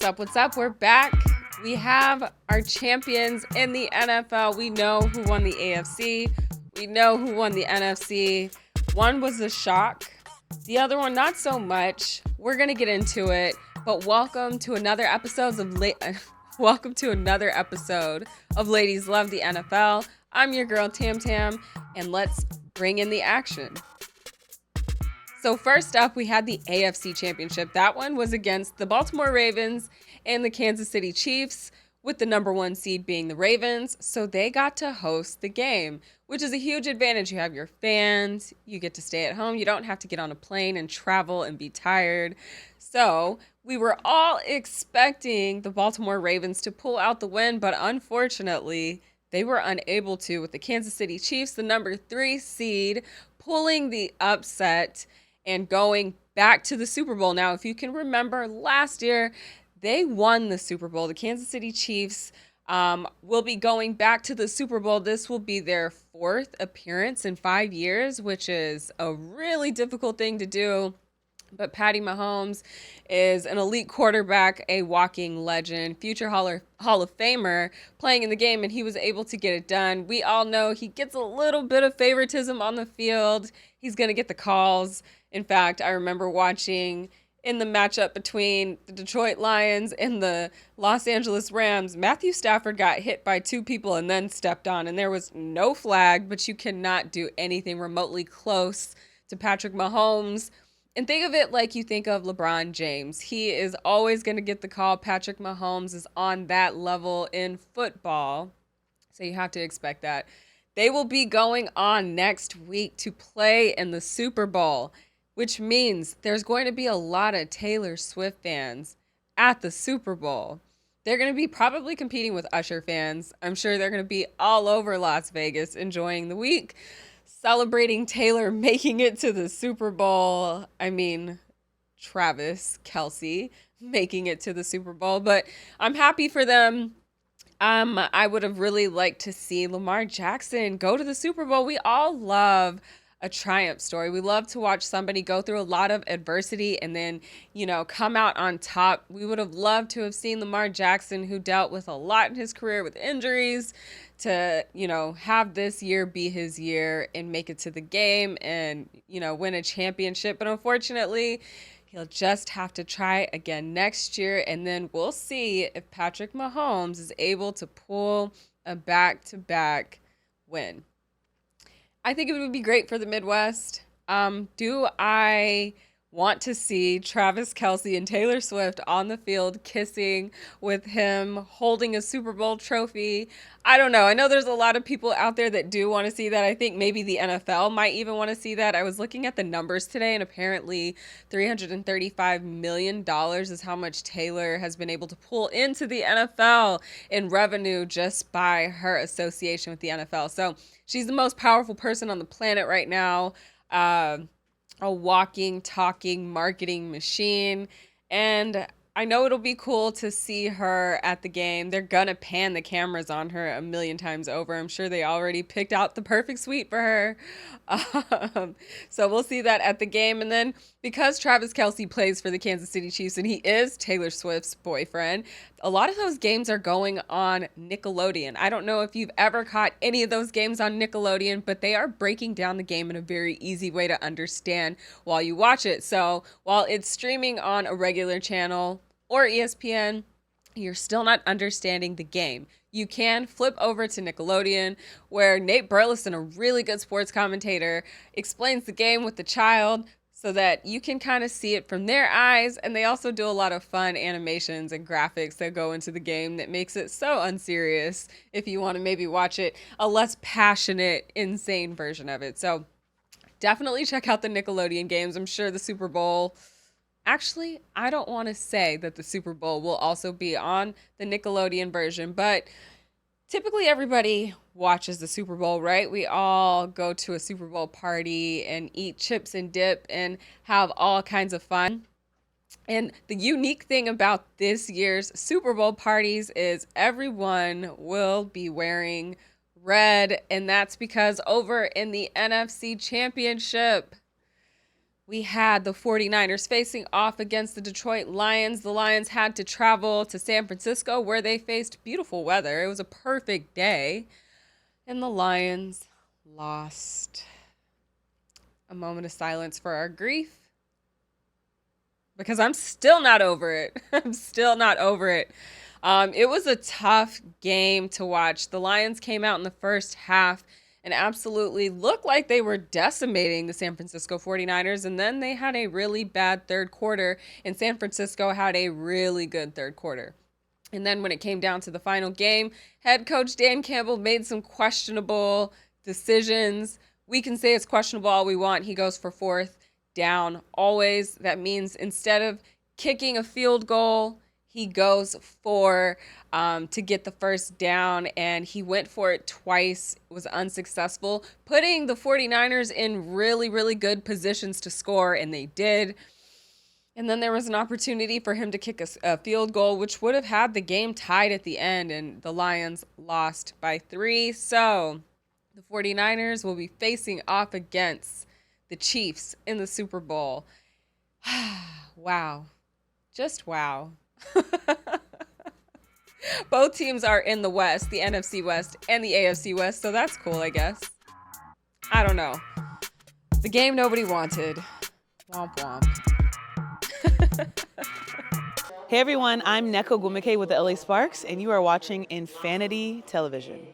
up? What's up? We're back. We have our champions in the NFL. We know who won the AFC. We know who won the NFC. One was a shock. The other one, not so much. We're going to get into it. But welcome to another episode of Ladies Love the NFL. I'm your girl, Tam Tam, and let's bring in the action. So first up, we had the AFC Championship. That one was against the Baltimore Ravens and the Kansas City Chiefs, with the number one seed being the Ravens. So they got to host the game, which is a huge advantage. You have your fans, you get to stay at home. You don't have to get on a plane and travel and be tired. So we were all expecting the Baltimore Ravens to pull out the win, but unfortunately, they were unable to, with the Kansas City Chiefs, the number 3 seed, pulling the upset and going back to the Super Bowl. Now, if you can remember last year, they won the Super Bowl. The Kansas City Chiefs will be going back to the Super Bowl. This will be their 4th appearance in 5 years, which is a really difficult thing to do. But Patty Mahomes is an elite quarterback, a walking legend, future Hall of Famer playing in the game, and he was able to get it done. We all know he gets a little bit of favoritism on the field. He's going to get the calls. In fact, I remember watching in the matchup between the Detroit Lions and the Los Angeles Rams, Matthew Stafford got hit by 2 people and then stepped on, and there was no flag, but you cannot do anything remotely close to Patrick Mahomes. And think of it like you think of LeBron James. He is always going to get the call. Patrick Mahomes is on that level in football, so you have to expect that. They will be going on next week to play in the Super Bowl, which means there's going to be a lot of Taylor Swift fans at the Super Bowl. They're going to be probably competing with Usher fans. I'm sure they're going to be all over Las Vegas enjoying the week, celebrating Taylor making it to the Super Bowl. I mean, Travis Kelce making it to the Super Bowl, but I'm happy for them. I would have really liked to see Lamar Jackson go to the Super Bowl. We all love a triumph story. We love to watch somebody go through a lot of adversity and then, come out on top. We would have loved to have seen Lamar Jackson, who dealt with a lot in his career with injuries, to, have this year be his year and make it to the game and, win a championship. But unfortunately, he'll just have to try again next year. And then we'll see if Patrick Mahomes is able to pull a back-to-back win. I think it would be great for the Midwest. Do I want to see Travis Kelce and Taylor Swift on the field kissing with him holding a Super Bowl trophy? I don't know. I know there's a lot of people out there that do want to see that. I think maybe the NFL might even want to see that. I was looking at the numbers today, and apparently $335 million is how much Taylor has been able to pull into the NFL in revenue just by her association with the NFL. So she's the most powerful person on the planet right now. A walking, talking marketing machine. And I know it'll be cool to see her at the game. They're going to pan the cameras on her a million times over. I'm sure they already picked out the perfect suite for her. So we'll see that at the game. And then because Travis Kelce plays for the Kansas City Chiefs and he is Taylor Swift's boyfriend, a lot of those games are going on Nickelodeon. I don't know if you've ever caught any of those games on Nickelodeon, but they are breaking down the game in a very easy way to understand while you watch it. So while it's streaming on a regular channel or ESPN, you're still not understanding the game. You can flip over to Nickelodeon, where Nate Burleson, a really good sports commentator, explains the game with the child so that you can kind of see it from their eyes. And they also do a lot of fun animations and graphics that go into the game that makes it so unserious if you want to maybe watch it, a less passionate, insane version of it. So definitely check out the Nickelodeon games. I'm sure the Super Bowl... Actually, I don't want to say that the Super Bowl will also be on the Nickelodeon version, but typically everybody watches the Super Bowl, right? We all go to a Super Bowl party and eat chips and dip and have all kinds of fun. And the unique thing about this year's Super Bowl parties is everyone will be wearing red, and that's because over in the NFC Championship, we had the 49ers facing off against the Detroit Lions. The Lions had to travel to San Francisco where they faced beautiful weather. It was a perfect day. And the Lions lost. A moment of silence for our grief. Because I'm still not over it. I'm still not over it. It was a tough game to watch. The Lions came out in the first half and absolutely looked like they were decimating the San Francisco 49ers. And then they had a really bad third quarter, and San Francisco had a really good third quarter. And then when it came down to the final game, head coach Dan Campbell made some questionable decisions. We can say it's questionable all we want. He goes for fourth down always. That means instead of kicking a field goal, he goes for to get the first down, and he went for it twice. It was unsuccessful, putting the 49ers in really, really good positions to score, and they did. And then there was an opportunity for him to kick a field goal, which would have had the game tied at the end, and the Lions lost by 3. So the 49ers will be facing off against the Chiefs in the Super Bowl. Wow. Just wow. Both teams are in the West, the NFC West and the AFC West, so that's cool, I guess. I don't know. The game nobody wanted. Womp womp. Hey everyone, I'm Neko Gumike with the LA Sparks, and you are watching Infinity Television.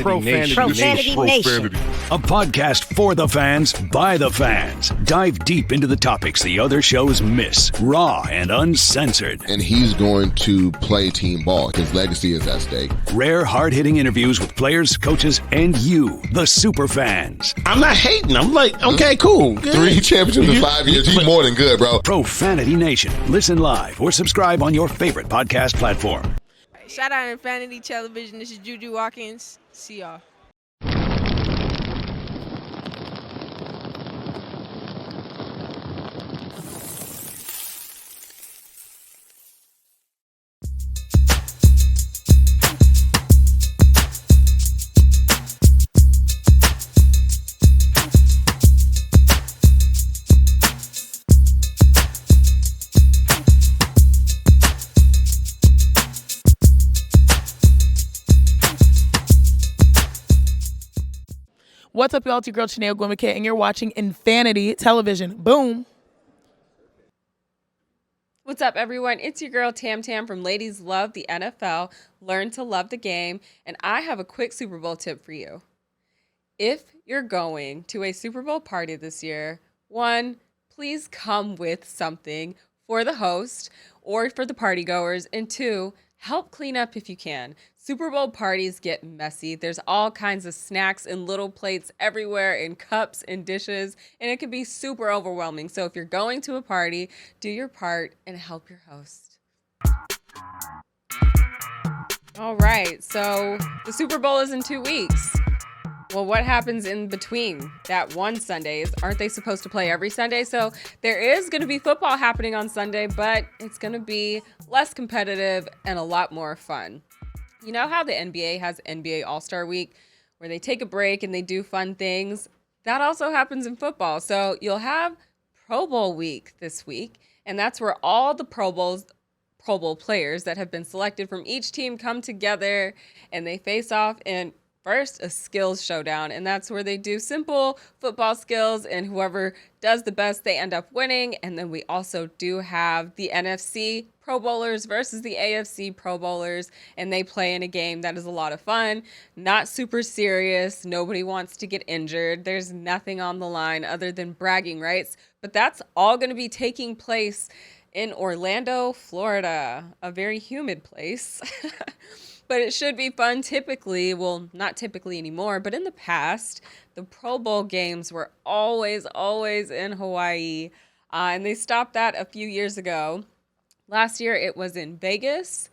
Profanity Nation. A podcast for the fans, by the fans. Dive deep into the topics the other shows miss. Raw and uncensored. And he's going to play team ball. His legacy is at stake. Rare, hard-hitting interviews with players, coaches, and you, the super fans. I'm not hating. I'm like, okay, cool. Good. 3 championships in 5 years. He's more than good, bro. Profanity Nation. Listen live or subscribe on your favorite podcast platform. Shout out Infinity Television. This is Juju Watkins. See y'all. What's up, y'all? It's your girl, Chanel Gwimike, and you're watching Infinity Television. Boom. What's up, everyone? It's your girl, Tam Tam from Ladies Love the NFL, Learn to Love the Game, and I have a quick Super Bowl tip for you. If you're going to a Super Bowl party this year, 1, please come with something for the host or for the party goers, and 2, help clean up if you can. Super Bowl parties get messy. There's all kinds of snacks and little plates everywhere and cups and dishes, and it can be super overwhelming. So if you're going to a party, do your part and help your host. All right, so the Super Bowl is in 2 weeks. Well, what happens in between that one Sunday? Aren't they supposed to play every Sunday? So there is going to be football happening on Sunday, but it's going to be less competitive and a lot more fun. You know how the NBA has NBA All-Star Week where they take a break and they do fun things? That also happens in football. So you'll have Pro Bowl week this week, and that's where all the Pro Bowl players that have been selected from each team come together and they face off in first a skills showdown, and that's where they do simple football skills, and whoever does the best, they end up winning. And then we also do have the NFC Pro Bowlers versus the AFC Pro Bowlers, and they play in a game that is a lot of fun, not super serious. Nobody wants to get injured. There's nothing on the line other than bragging rights, but that's all going to be taking place in Orlando, Florida, a very humid place. But it should be fun. Typically, well, not typically anymore, but in the past, the Pro Bowl games were always in Hawaii. And they stopped that a few years ago. Last year, it was in Vegas.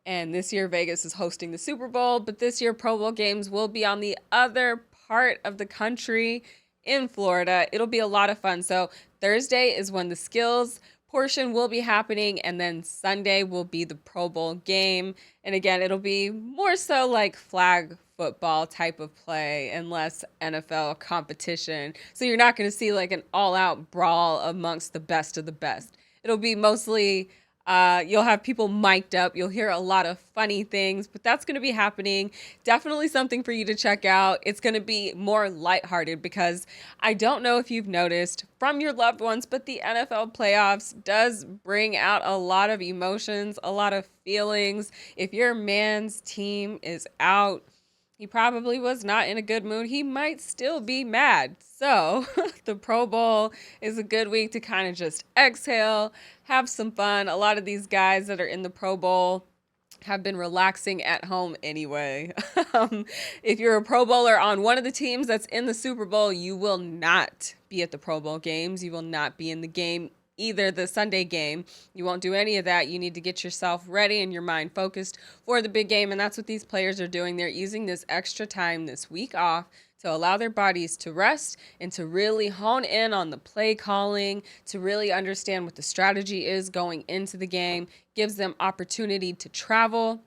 And this year, Vegas is hosting the Super Bowl. But this year, Pro Bowl games will be on the other part of the country in Florida. It'll be a lot of fun. So Thursday is when the skills portion will be happening, and then Sunday will be the Pro Bowl game. And again, it'll be more so like flag football type of play and less NFL competition. So you're not going to see like an all-out brawl amongst the best of the best. It'll be mostly you'll have people mic'd up. You'll hear a lot of funny things, but that's going to be happening. Definitely something for you to check out. It's going to be more lighthearted because I don't know if you've noticed from your loved ones, but the NFL playoffs does bring out a lot of emotions, a lot of feelings. If your man's team is out, he probably was not in a good mood. He might still be mad. So the Pro Bowl is a good week to kind of just exhale, have some fun. A lot of these guys that are in the Pro Bowl have been relaxing at home anyway. If you're a Pro Bowler on one of the teams that's in the Super Bowl, you will not be at the Pro Bowl games. You will not be in the game, either the Sunday game. You won't do any of that. You need to get yourself ready and your mind focused for the big game. And that's what these players are doing. They're using this extra time this week off to allow their bodies to rest and to really hone in on the play calling, to really understand what the strategy is going into the game, gives them opportunity to travel.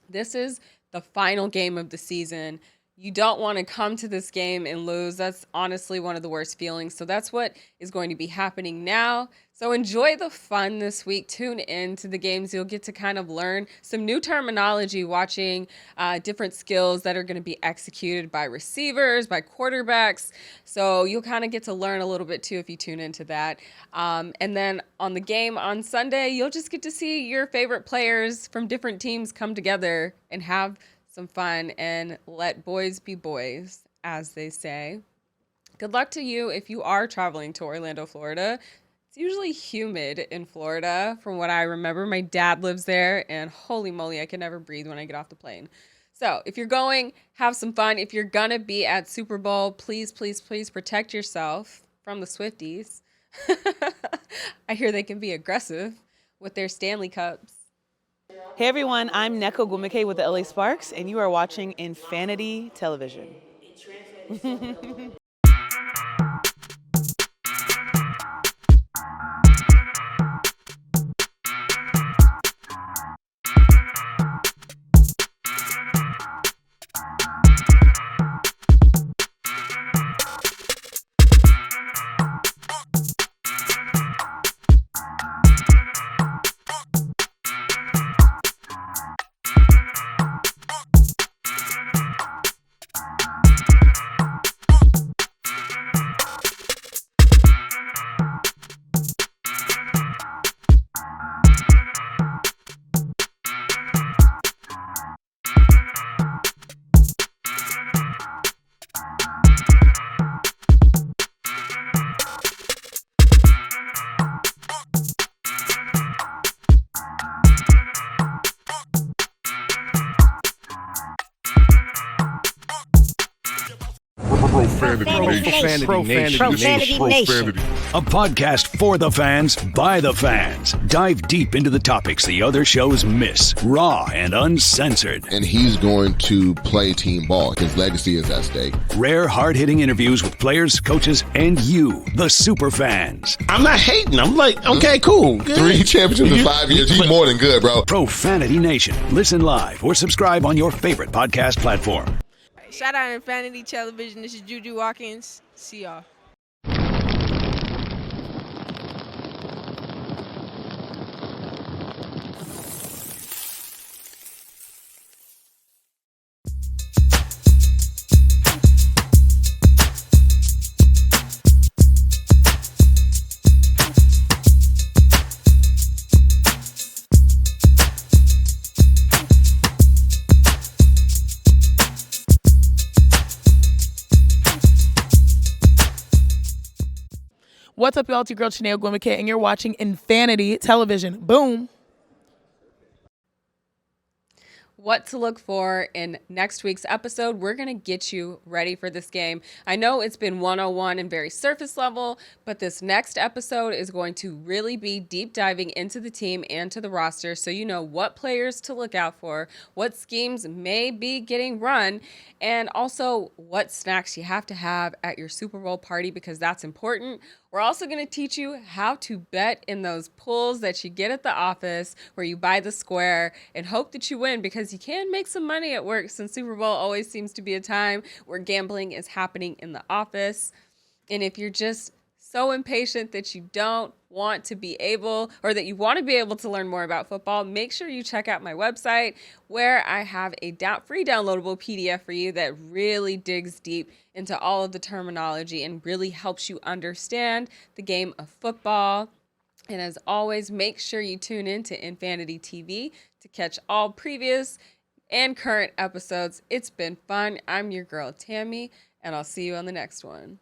This is the final game of the season. You don't want to come to this game and lose. That's honestly one of the worst feelings. So that's what is going to be happening now. So enjoy the fun this week. Tune in to the games. You'll get to kind of learn some new terminology, watching different skills that are going to be executed by receivers, by quarterbacks. So you'll kind of get to learn a little bit too if you tune into that. And then on the game on Sunday, you'll just get to see your favorite players from different teams come together and have some fun and let boys be boys, as they say. Good luck to you if you are traveling to Orlando, Florida. It's usually humid in Florida from what I remember. My dad lives there, and holy moly, I can never breathe when I get off the plane. So if you're going, have some fun. If you're going to be at Super Bowl, please protect yourself from the Swifties. I hear they can be aggressive with their Stanley Cups. Hey everyone, I'm Neko Gumike with the LA Sparks, and you are watching Infinity Television. Profanity Nation. A podcast for the fans, by the fans. Dive deep into the topics the other shows miss. Raw and uncensored. And he's going to play team ball. His legacy is at stake. Rare, hard-hitting interviews with players, coaches, and you, the super fans. I'm not hating. I'm like, okay, cool. Good. 3 championships in 5 years. He's more than good, bro. Profanity Nation. Listen live or subscribe on your favorite podcast platform. Shout out Infinity Television. This is Juju Watkins. See y'all. What's up, y'all? It's your girl, Chanel Gwimike, and you're watching Infanity Television. Boom. What to look for in next week's episode. We're going to get you ready for this game. I know it's been 101 and very surface level, but this next episode is going to really be deep diving into the team and to the roster, so you know what players to look out for, what schemes may be getting run, and also what snacks you have to have at your Super Bowl party, because that's important. We're also going to teach you how to bet in those pools that you get at the office where you buy the square and hope that you win, because you can make some money at work, since Super Bowl always seems to be a time where gambling is happening in the office. And if you're just so impatient that you don't want to be able, or that you want to be able to learn more about football, make sure you check out my website, where I have a free downloadable PDF for you that really digs deep into all of the terminology and really helps you understand the game of football. And as always, make sure you tune in to Infanity TV to catch all previous and current episodes. It's been fun. I'm your girl, Tammy, and I'll see you on the next one.